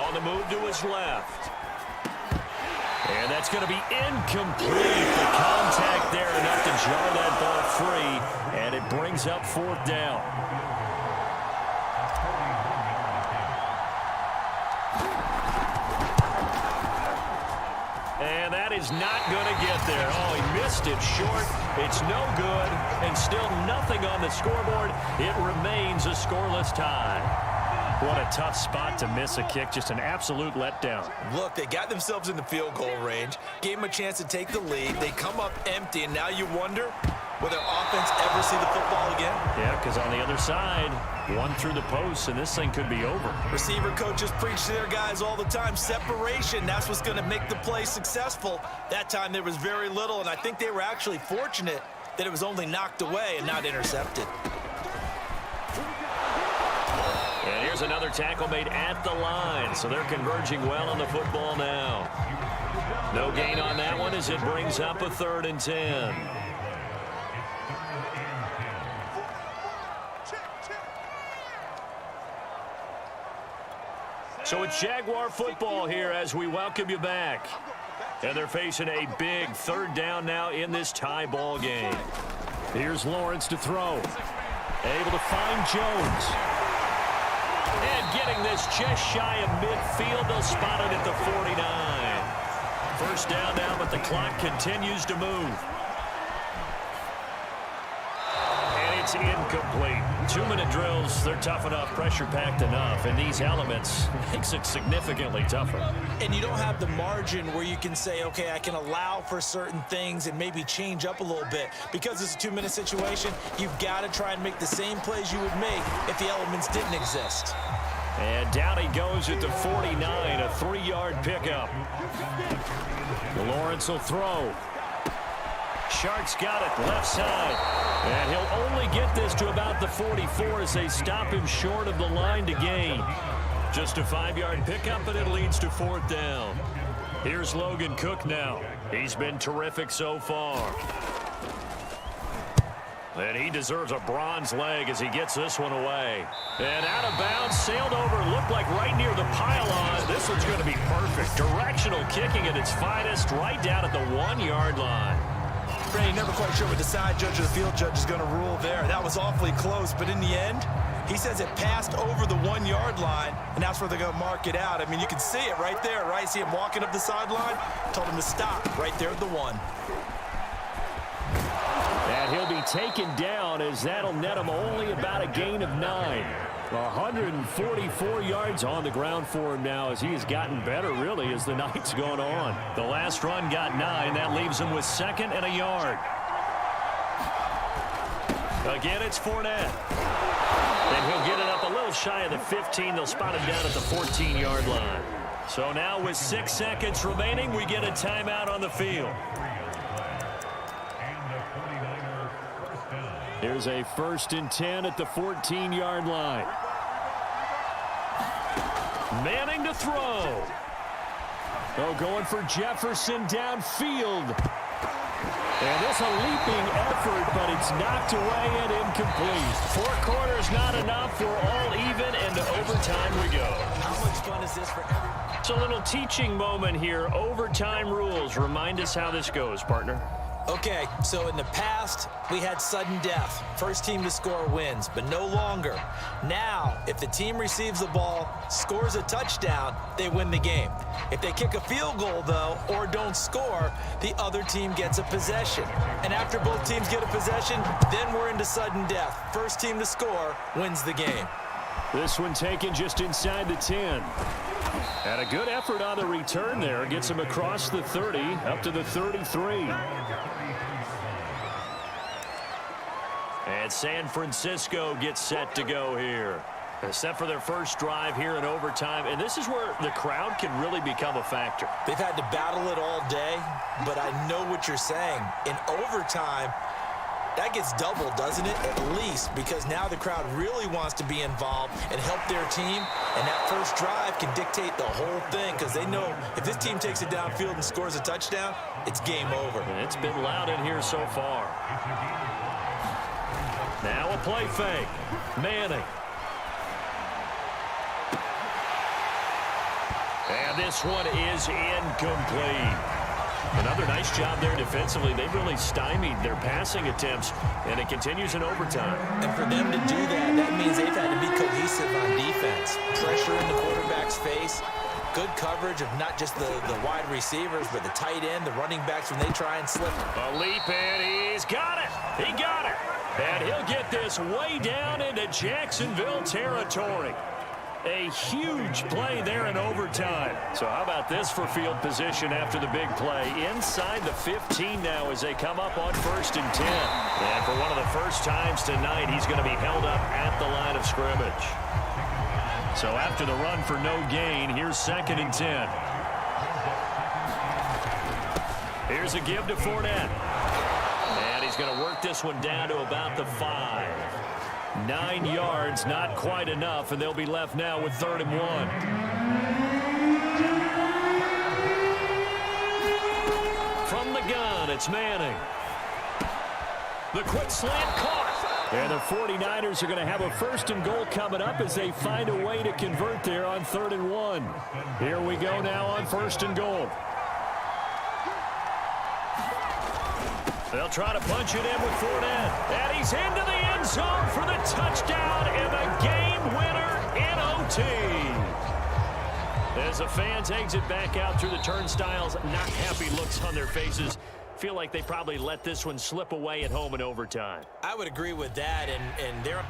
On the move to his left. And that's going to be incomplete. The contact there enough to jar that ball free, and it brings up 4th down. And that is not going to get there. Oh, he missed it short. It's no good, and still nothing on the scoreboard. It remains a scoreless tie. What a tough spot to miss a kick. Just an absolute letdown. Look, they got themselves in the field goal range, gave them a chance to take the lead. They come up empty, and now you wonder, will their offense ever see the football again? Yeah, because on the other side, 1 through the post, and this thing could be over. Receiver coaches preach to their guys all the time. Separation, that's what's going to make the play successful. That time there was very little, and I think they were actually fortunate that it was only knocked away and not intercepted. And here's another tackle made at the line, so they're converging well on the football now. No gain on that one as it brings up a 3rd and 10. So it's Jaguar football here as we welcome you back. And they're facing a big 3rd down now in this tie ball game. Here's Lawrence to throw. Able to find Jones. And getting this just shy of midfield. They'll spot it at the 49. 1st down now, but the clock continues to move. And it's incomplete. 2-minute drills, they're tough enough, pressure-packed enough, and these elements makes it significantly tougher. And you don't have the margin where you can say, okay, I can allow for certain things and maybe change up a little bit. Because it's a 2-minute situation, you've got to try and make the same plays you would make if the elements didn't exist. And down he goes at the 49, a 3-yard pickup. Lawrence will throw. Shark's got it, left side. And he'll only get this to about the 44 as they stop him short of the line to gain. Just a 5-yard pickup, and it leads to 4th down. Here's Logan Cook now. He's been terrific so far. And he deserves a bronze leg as he gets this one away. And out of bounds, sailed over, looked like right near the pylon. This one's going to be perfect. Directional kicking at its finest, right down at the 1-yard line. Brady, never quite sure what the side judge or the field judge is going to rule there. That was awfully close, but in the end, he says it passed over the 1-yard line, and that's where they're going to mark it out. I mean, you can see it right there, right? See him walking up the sideline? Told him to stop right there at the 1. And he'll be taken down as that'll net him only about a gain of 9. 144 yards on the ground for him now as he has gotten better, really, as the night's gone on. The last run got 9. That leaves him with 2nd and a yard. Again, it's Fournette. And he'll get it up a little shy of the 15. They'll spot him down at the 14-yard line. So now with 6 seconds remaining, we get a timeout on the field. Here's a 1st and 10 at the 14-yard line. Manning to throw. Oh, going for Jefferson downfield. And it's a leaping effort, but it's knocked away and incomplete. 4 quarters not enough. We're all even, and to overtime we go. How much fun is this for everyone? It's a little teaching moment here. Overtime rules. Remind us how this goes, partner. Okay, so in the past, we had sudden death. First team to score wins, but no longer. Now, if the team receives the ball, scores a touchdown, they win the game. If they kick a field goal, though, or don't score, the other team gets a possession. And after both teams get a possession, then we're into sudden death. First team to score wins the game. This one taken just inside the 10. And a good effort on the return there. Gets him across the 30, up to the 33. And San Francisco gets set to go here. Set for their first drive here in overtime. And this is where the crowd can really become a factor. They've had to battle it all day, but I know what you're saying. In overtime, that gets doubled, doesn't it? At least, because now the crowd really wants to be involved and help their team. And that first drive can dictate the whole thing because they know if this team takes it downfield and scores a touchdown, it's game over. And it's been loud in here so far. Now a play fake. Manning. And this one is incomplete. Another nice job there defensively. They've really stymied their passing attempts, and it continues in overtime. And for them to do that, that means they've had to be cohesive on defense. Pressure in the quarterback's face. Good coverage of not just the wide receivers, but the tight end, the running backs when they try and slip. A leap, and he's got it. He got it. And he'll get this way down into Jacksonville territory. A huge play there in overtime. So how about this for field position after the big play? Inside the 15 now as they come up on 1st and 10. And for one of the first times tonight, he's going to be held up at the line of scrimmage. So after the run for no gain, here's 2nd and 10. Here's a give to Fournette. And he's going to work this one down to about the 5. 9 yards, not quite enough, and they'll be left now with 3rd and 1. From the gun, it's Manning. The quick slant caught. And the 49ers are going to have a 1st and goal coming up as they find a way to convert there on 3rd and 1. Here we go now on 1st and goal. They'll try to punch it in with Fournette. And he's into the end zone for the touchdown and the game winner in OT. As the fans exit back out through the turnstiles, not happy looks on their faces. Feel like they probably let this one slip away at home in overtime. I would agree with that, and they're...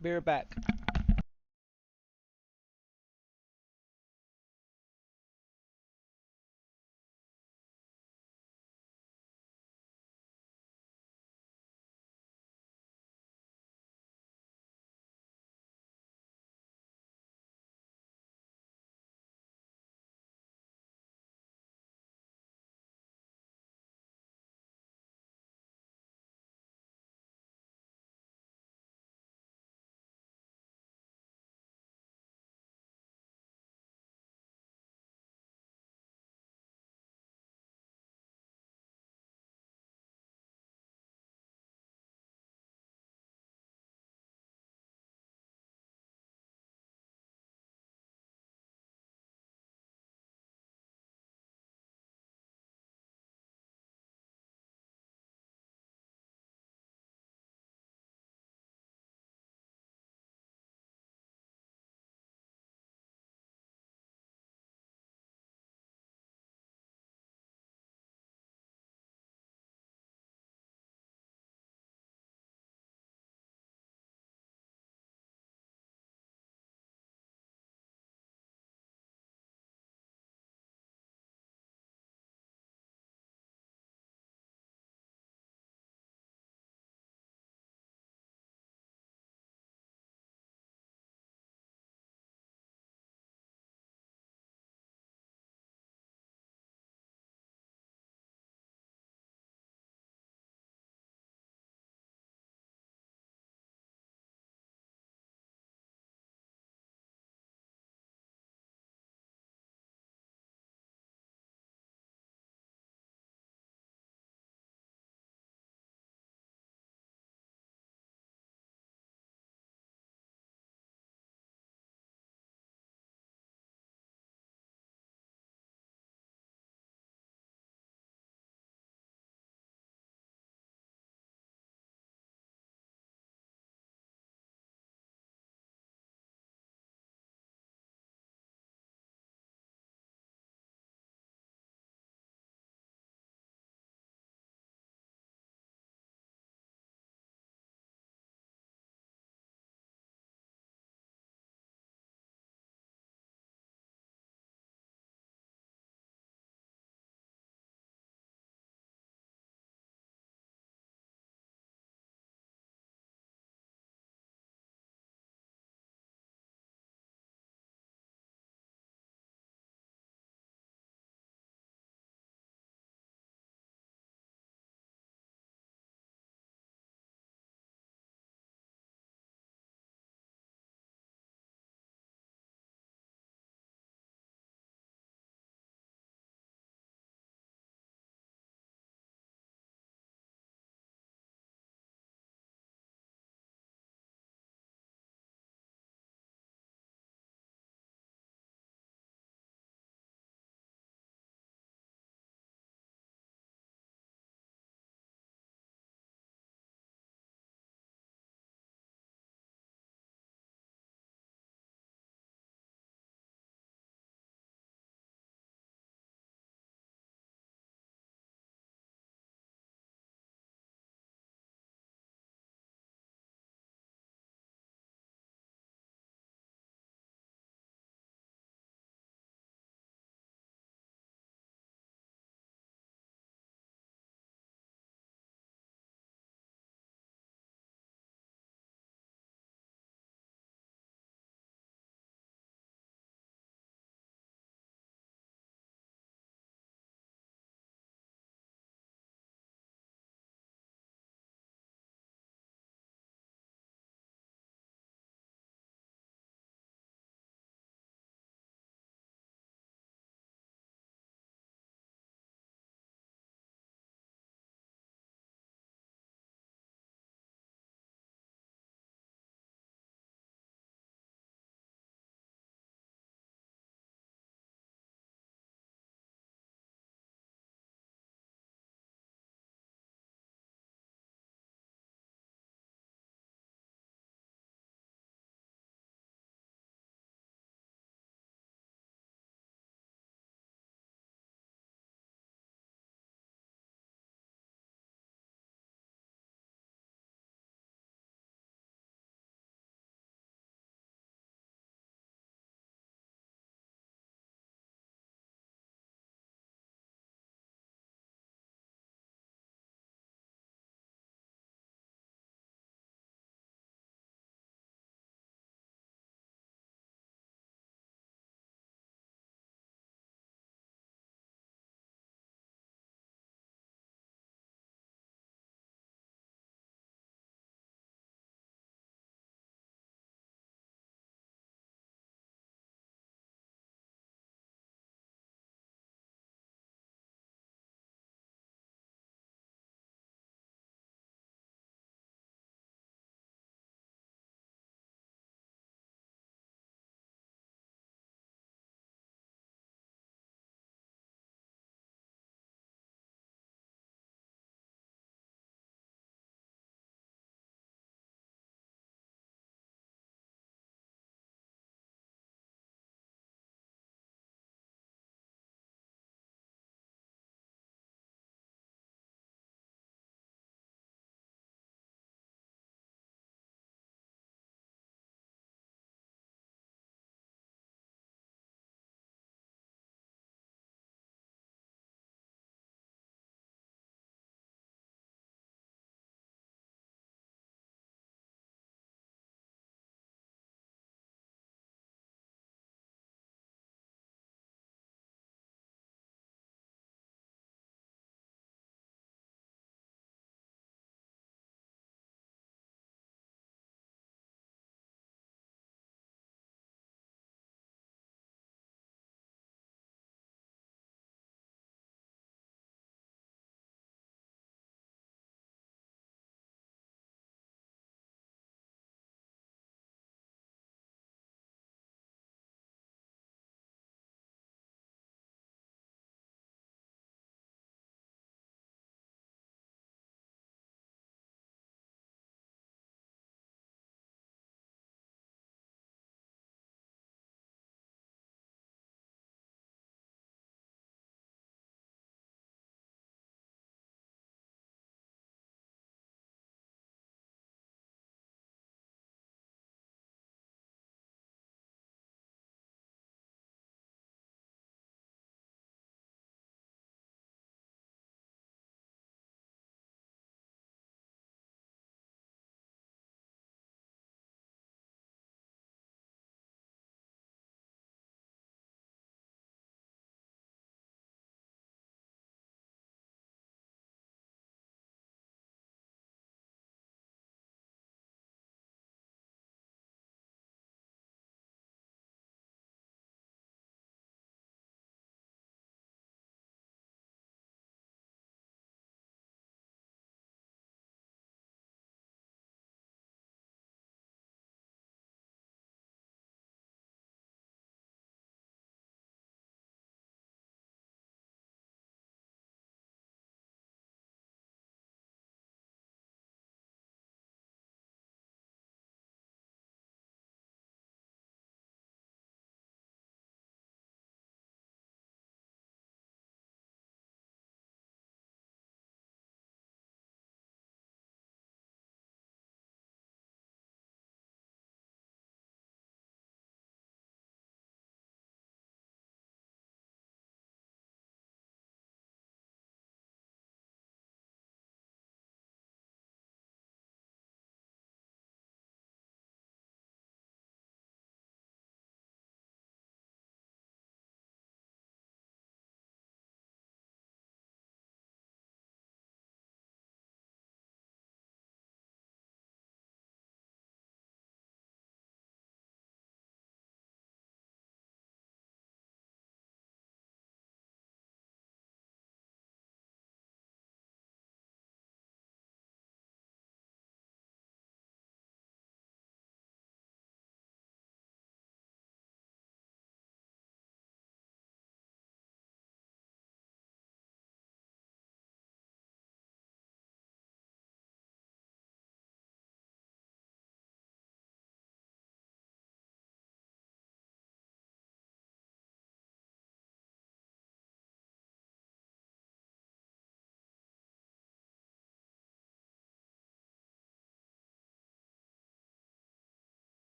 Be right back.